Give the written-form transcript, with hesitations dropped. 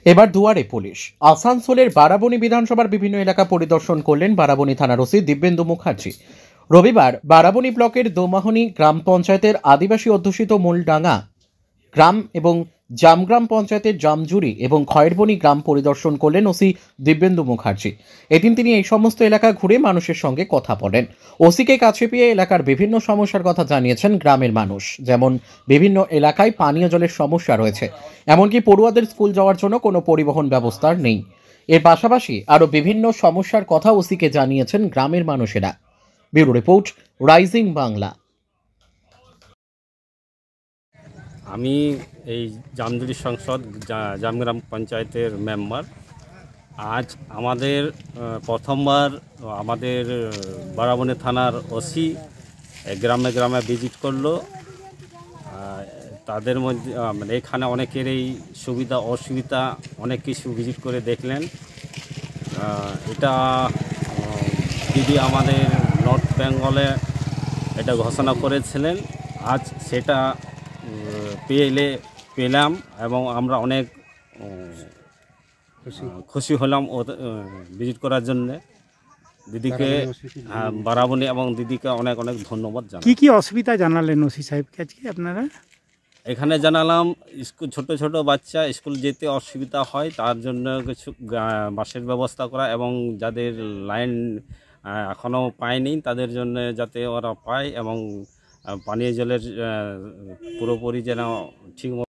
এবার দুয়ারে পুলিশ। আসানসোলের বারাবণী বিধানসভার বিভিন্ন এলাকা পরিদর্শন করলেন বারাবণী থানার ওসি দিব্যেন্দু মুখার্জি। রবিবার বারাবণী ব্লকের দোমাহনী গ্রাম পঞ্চায়েতের আদিবাসী অধ্যুষিত মূলডাঙ্গা গ্রাম এবং জামগ্রাম পঞ্চায়েতের জামজুরি এবং খয়েরবনী গ্রাম পরিদর্শন করলেন ওসি দিব্যেন্দু মুখার্জি। এদিন তিনি এই সমস্ত এলাকা ঘুরে মানুষের সঙ্গে কথা বলেন। ওসিকে কাছে পেয়ে এলাকার বিভিন্ন সমস্যার কথা জানিয়েছেন গ্রামের মানুষ, যেমন বিভিন্ন এলাকায় পানীয় জলের সমস্যা রয়েছে, এমনকি পড়ুয়াদের স্কুল যাওয়ার জন্য কোনো পরিবহন ব্যবস্থা নেই। এর পাশাপাশি আরও বিভিন্ন সমস্যার কথা ওসিকে জানিয়েছেন গ্রামের মানুষেরা। Bureau report, rising Bangla. আমি এই জামজুরি সংসদ জামগ্রাম পঞ্চায়েতের মেম্বার। আজ আমাদের প্রথমবার আমাদের বারাবণী থানার ওসি গ্রামে গ্রামে ভিজিট করলো। তাদের মধ্যে মানে এখানে অনেকেরই সুবিধা অসুবিধা অনেক কিছু ভিজিট করে দেখলেন। এটা দিদি আমাদের নর্থ বেঙ্গলে এটা ঘোষণা করেছিলেন, আজ সেটা পেলাম এবং আমরা অনেক খুশি হলাম ও ভিজিট করার জন্য। দিদিকে বারাবণী এবং দিদিকে অনেক অনেক ধন্যবাদ জানাই। কি অসুবিধা জানালেন ওসি সাহেবকে আজকে আপনারা? এখানে জানালাম স্কুল ছোট ছোট বাচ্চা স্কুল যেতে অসুবিধা হয়, তার জন্য কিছু বাসের ব্যবস্থা করা এবং যাদের লাইন এখনও পায়নি তাদের জন্য যাতে ওরা পায় এবং পানীয় জলের পুরোপুরি যেন ঠিক